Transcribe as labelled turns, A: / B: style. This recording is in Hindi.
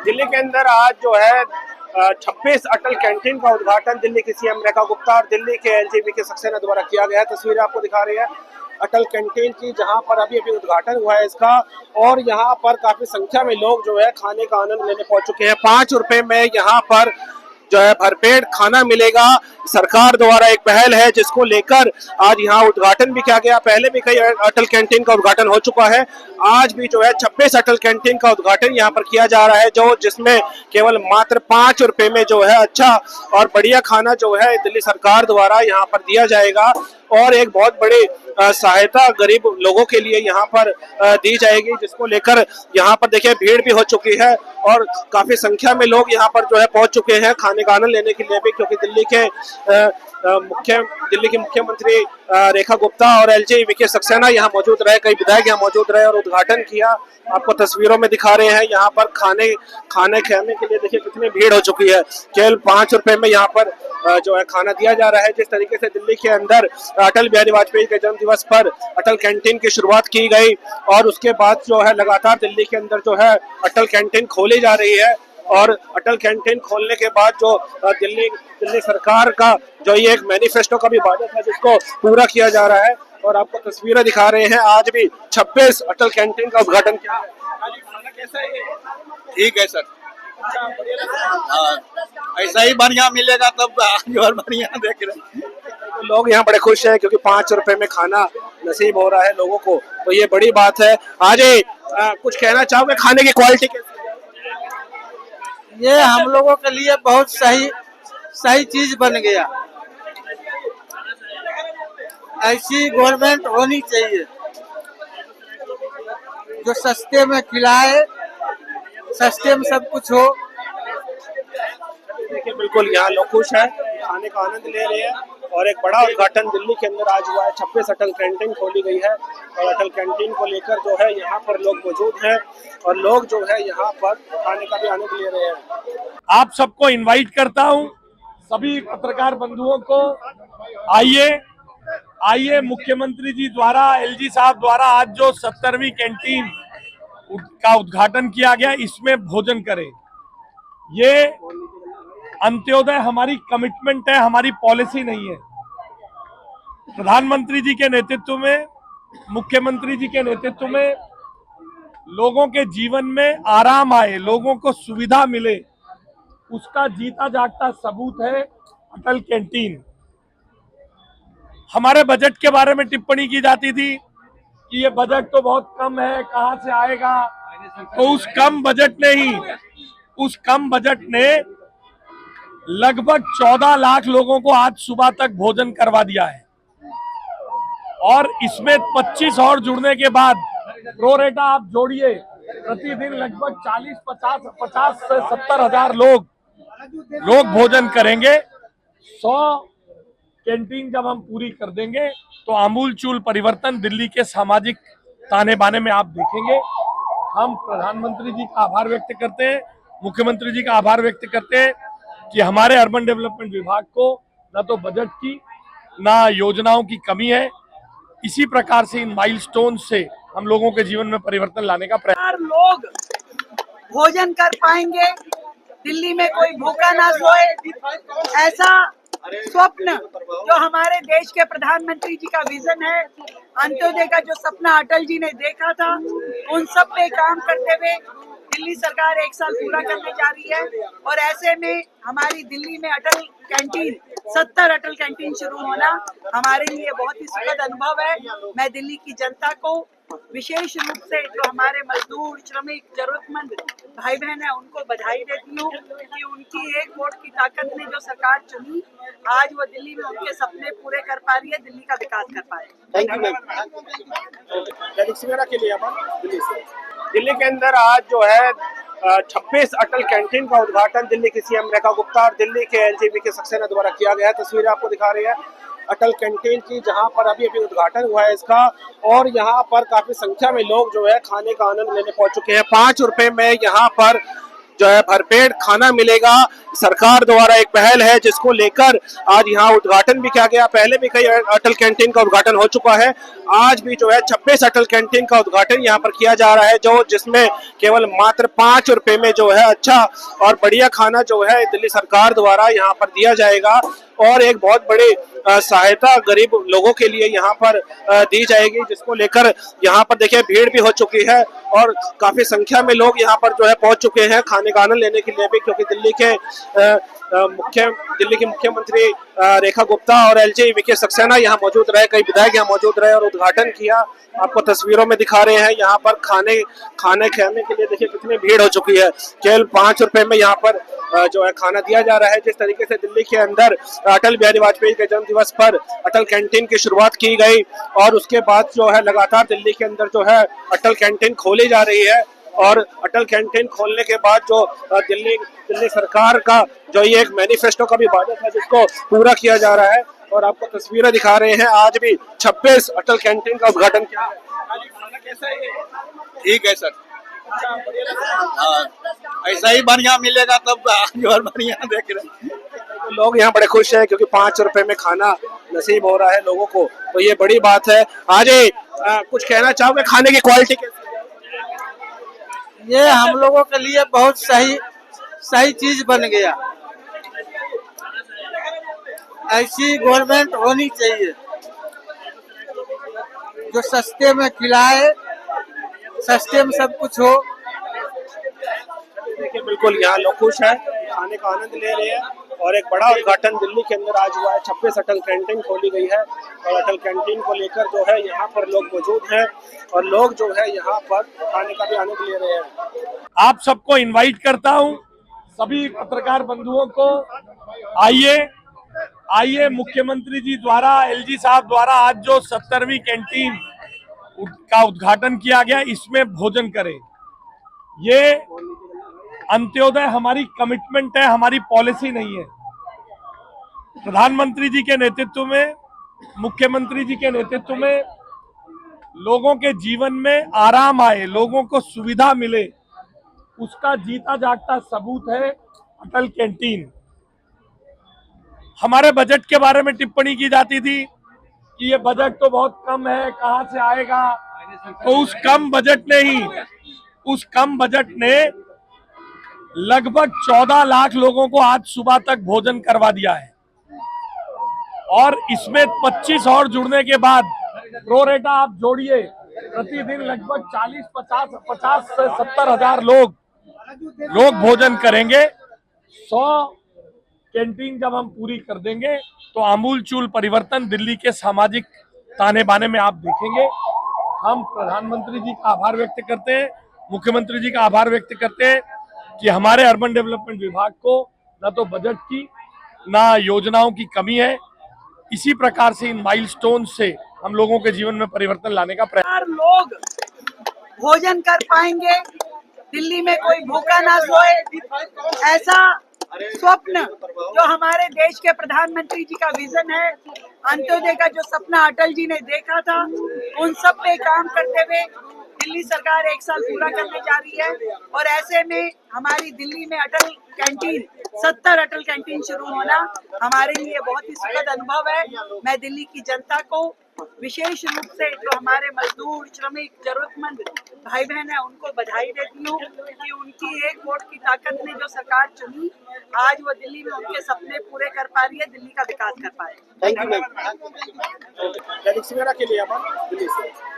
A: दिल्ली के अंदर आज जो है 26 अटल कैंटीन का उद्घाटन दिल्ली के सीएम रेखा गुप्ता और दिल्ली के एलजेपी के सक्सेना द्वारा किया गया है। तस्वीरें आपको दिखा रही है अटल कैंटीन की, जहां पर अभी उद्घाटन हुआ है इसका, और यहां पर काफी संख्या में लोग जो है खाने का आनंद लेने पहुंच चुके हैं। 5 रुपए में यहां पर जो है भरपेट खाना मिलेगा। सरकार द्वारा एक पहल है जिसको लेकर आज यहाँ उद्घाटन भी किया गया। पहले भी कई अटल कैंटीन का उद्घाटन हो चुका है। आज भी जो है 26 अटल कैंटीन का उद्घाटन यहाँ पर किया जा रहा है, जिसमें केवल मात्र 5 रुपए में जो है अच्छा और बढ़िया खाना जो है दिल्ली सरकार द्वारा यहाँ पर दिया जाएगा, और एक बहुत बड़ी सहायता गरीब लोगों के लिए यहाँ पर दी जाएगी, जिसको लेकर यहाँ पर देखिए भीड़ भी हो चुकी है और काफी संख्या में लोग यहाँ पर जो है पहुंच चुके हैं खाने का आनंद लेने के लिए भी, क्योंकि दिल्ली की मुख्यमंत्री रेखा गुप्ता और एलजेपी के सक्सेना यहाँ मौजूद रहे, कई विधायक यहाँ मौजूद रहे और उद्घाटन किया। आपको तस्वीरों में दिखा रहे हैं यहाँ पर खाने खाने के लिए देखिए कितनी भीड़ हो चुकी है। केवल 5 रुपए में यहाँ पर जो है खाना दिया जा रहा है। जिस तरीके से दिल्ली के अंदर अटल बिहारी वाजपेयी के जन्म दिवस पर अटल कैंटीन की शुरुआत की गई और उसके बाद जो है लगातार दिल्ली के अंदर जो है अटल कैंटीन खोली जा रही है, और अटल कैंटीन खोलने के बाद जो दिल्ली सरकार का जो ये एक मैनिफेस्टो का भी वादा था जिसको पूरा किया जा रहा है, और आपको तस्वीरें दिखा रहे हैं। आज भी 26 अटल कैंटीन का उद्घाटन किया है। कैसा है?
B: ठीक है सर। हाँ, ऐसा ही बढ़िया मिलेगा तब आगे और बढ़िया देख रहे हैं।
A: तो लोग यहाँ बड़े खुश हैं क्योंकि 5 रुपए में खाना नसीब हो रहा है लोगों को, तो ये बड़ी बात है। आज कुछ कहना चाहोगे खाने की क्वालिटी कैसी?
C: ये हम लोगों के लिए बहुत सही चीज बन गया। ऐसी गवर्नमेंट होनी चाहिए जो सस्ते में खिलाए, सस्ते में सब कुछ हो।
A: देखिए बिल्कुल यहाँ लोग खुश हैं, खाने का आनंद ले रहे हैं, और एक बड़ा उद्घाटन दिल्ली के अंदर आज हुआ है। 26 अटल कैंटीन खोली गई है और अटल कैंटीन को लेकर जो है यहाँ पर लोग मौजूद हैं और लोग जो है यहाँ पर खाने का भी आनंद ले रहे हैं।
D: आप सबको इनवाइट करता हूँ, सभी पत्रकार बंधुओं को, आइए मुख्यमंत्री जी द्वारा, एलजी साहब द्वारा आज जो 70वीं कैंटीन का उद्घाटन किया गया, इसमें भोजन करें। ये अंत्योदय हमारी कमिटमेंट है, हमारी पॉलिसी नहीं है। प्रधानमंत्री जी के नेतृत्व में, मुख्यमंत्री जी के नेतृत्व में लोगों के जीवन में आराम आए, लोगों को सुविधा मिले, उसका जीता जागता सबूत है अटल कैंटीन। हमारे बजट के बारे में टिप्पणी की जाती थी कि ये बजट तो बहुत कम है, कहां से आएगा। तो उस कम बजट ने लगभग 14 लाख लोगों को आज सुबह तक भोजन करवा दिया है, और इसमें 25 और जुड़ने के बाद प्रोरेटा आप जोड़िए, प्रतिदिन लगभग 50 से 70 हजार लोग भोजन करेंगे। 100 कैंटीन जब हम पूरी कर देंगे तो आमूलचूल परिवर्तन दिल्ली के सामाजिक ताने बाने में आप देखेंगे। हम प्रधानमंत्री जी का आभार व्यक्त करते हैं, मुख्यमंत्री जी का आभार व्यक्त करते हैं कि हमारे अर्बन डेवलपमेंट विभाग को न तो बजट की ना योजनाओं की कमी है। इसी प्रकार से इन माइलस्टोन से हम लोगों के जीवन में परिवर्तन लाने का प्रयास।
E: लोग भोजन कर पाएंगे, दिल्ली में कोई भूखा ना सोए, ऐसा स्वप्न जो हमारे देश के प्रधानमंत्री जी का विजन है, अंत्योदय का जो सपना अटल जी ने देखा था, उन सब पे काम करते हुए दिल्ली सरकार 1 साल पूरा करने जा रही है। और ऐसे में हमारी दिल्ली में अटल कैंटीन 70 अटल कैंटीन शुरू होना हमारे लिए बहुत ही सुखद अनुभव है। मैं दिल्ली की जनता को, विशेष रूप से जो हमारे मजदूर, श्रमिक, जरूरतमंद भाई बहन है, उनको बधाई देती हूँ कि उनकी एक वोट की ताकत ने जो सरकार चुनी, आज वो दिल्ली में उनके सपने पूरे कर पा रही है, दिल्ली का विकास कर पा रही है।
A: Thank you. दिल्ली के अंदर आज जो है 26 अटल कैंटीन का उद्घाटन दिल्ली की सीएम रेखा गुप्ता और दिल्ली के एलजेपी के सक्सेना द्वारा किया गया है। तस्वीरें आपको दिखा रही है अटल कैंटीन की, जहां पर अभी उद्घाटन हुआ है इसका, और यहाँ पर काफी संख्या में लोग जो है खाने का आनंद लेने पहुंच चुके हैं। 5 रुपए में यहाँ पर जो है भरपेट खाना मिलेगा। सरकार द्वारा एक पहल है जिसको लेकर आज यहाँ उद्घाटन भी किया गया। पहले भी कई अटल कैंटीन का उद्घाटन हो चुका है। आज भी जो है 26 अटल कैंटीन का उद्घाटन यहाँ पर किया जा रहा है, जो जिसमें केवल मात्र 5 रुपए में जो है अच्छा और बढ़िया खाना जो है दिल्ली सरकार द्वारा यहाँ पर दिया जाएगा और एक बहुत बड़ी सहायता गरीब लोगों के लिए यहाँ पर दी जाएगी, जिसको लेकर यहाँ पर देखिए भीड़ भी हो चुकी है और काफी संख्या में लोग यहाँ पर जो है पहुंच चुके हैं खाने का आनंद लेने के लिए भी, क्योंकि दिल्ली की मुख्यमंत्री रेखा गुप्ता और एलजी विके सक्सेना यहाँ मौजूद रहे, कई विधायक यहाँ मौजूद रहे और उद्घाटन किया। आपको तस्वीरों में दिखा रहे हैं यहाँ पर खाने खाने के लिए देखिए कितनी भीड़ हो चुकी है। केवल 5 रुपए में यहाँ पर जो है खाना दिया जा रहा है। जिस तरीके से दिल्ली के अंदर अटल बिहारी वाजपेयी के जन्म दिवस पर अटल कैंटीन की शुरुआत की गई और उसके बाद जो है लगातार दिल्ली के अंदर जो है अटल कैंटीन खोली जा रही है और अटल कैंटीन खोलने के बाद जो दिल्ली सरकार का जो ये एक मैनिफेस्टो का भी वादा था जिसको पूरा किया जा रहा है और आपको तस्वीरें दिखा रहे हैं। आज भी 26 अटल कैंटीन का उद्घाटन किया है।
B: ठीक है सर। हाँ, ऐसा ही बढ़िया मिलेगा तब आगे और बढ़िया देख रहे हैं।
A: तो लोग यहाँ बड़े खुश हैं क्योंकि 5 रुपए में खाना नसीब हो रहा है लोगों को, तो ये बड़ी बात है। आज कुछ कहना चाहोगे खाने की क्वालिटी कैसी?
C: ये हम लोगों के लिए बहुत सही चीज बन गया। ऐसी गवर्नमेंट होनी चाहिए जो सस्ते में खिलाए, सस्ते में सब कुछ हो।
A: देखिए बिल्कुल यहाँ लोग खुश हैं, खाने का आनंद ले रहे हैं और एक बड़ा उद्घाटन दिल्ली के अंदर आज हुआ है। 26 अटल कैंटीन खोली गई है और अटल कैंटीन को लेकर जो है यहाँ पर लोग मौजूद हैं और लोग जो है यहाँ पर खाने का भी आनंद ले रहे हैं।
D: आप सबको इनवाइट करता हूं, सभी पत्रकार बंधुओं को, आइए मुख्यमंत्री जी द्वारा, एलजी साहब द्वारा आज जो 70वीं कैंटीन का उद्घाटन किया गया, इसमें भोजन करें। ये अंत्योदय हमारी कमिटमेंट है, हमारी पॉलिसी नहीं है। प्रधानमंत्री जी के नेतृत्व में, मुख्यमंत्री जी के नेतृत्व में लोगों के जीवन में आराम आए, लोगों को सुविधा मिले, उसका जीता जागता सबूत है अटल कैंटीन। हमारे बजट के बारे में टिप्पणी की जाती थी कि ये बजट तो बहुत कम है, कहां से आएगा। तो उस कम बजट ने लगभग 14 लाख लोगों को आज सुबह तक भोजन करवा दिया है और इसमें 25 और जुड़ने के बाद प्रो रेटा आप जोड़िए, प्रतिदिन लगभग 50 से 70 हजार लोग भोजन करेंगे। 100 कैंटीन जब हम पूरी कर देंगे तो आमूलचूल परिवर्तन दिल्ली के सामाजिक ताने बाने में आप देखेंगे। हम प्रधानमंत्री जी का आभार व्यक्त करते हैं, मुख्यमंत्री जी का आभार व्यक्त करते हैं कि हमारे अर्बन डेवलपमेंट विभाग को न तो बजट की ना योजनाओं की कमी है। इसी प्रकार से इन माइलस्टोन से हम लोगों के जीवन में परिवर्तन लाने का प्रयास।
E: लोग भोजन कर पाएंगे, दिल्ली में कोई भूखा ना सोए, ऐसा स्वप्न जो हमारे देश के प्रधानमंत्री जी का विजन है, अंत्योदय का जो सपना अटल जी ने देखा था, उन सब पे काम करते हुए दिल्ली सरकार 1 साल पूरा करने जा रही है। और ऐसे में हमारी दिल्ली में अटल कैंटीन 70 अटल कैंटीन शुरू होना हमारे लिए बहुत ही सुखद अनुभव है। मैं दिल्ली की जनता को विशेष रूप से जो हमारे मजदूर, श्रमिक, जरूरतमंद भाई बहन है उनको बधाई देती हूँ कि उनकी एक वोट की ताकत ने जो सरकार चुनी, आज वो दिल्ली में उनके सपने पूरे कर पा रही है, दिल्ली का विकास कर पा रही है।
A: Thank you ma'am. Dainik Savera के लिए दिल्ली से।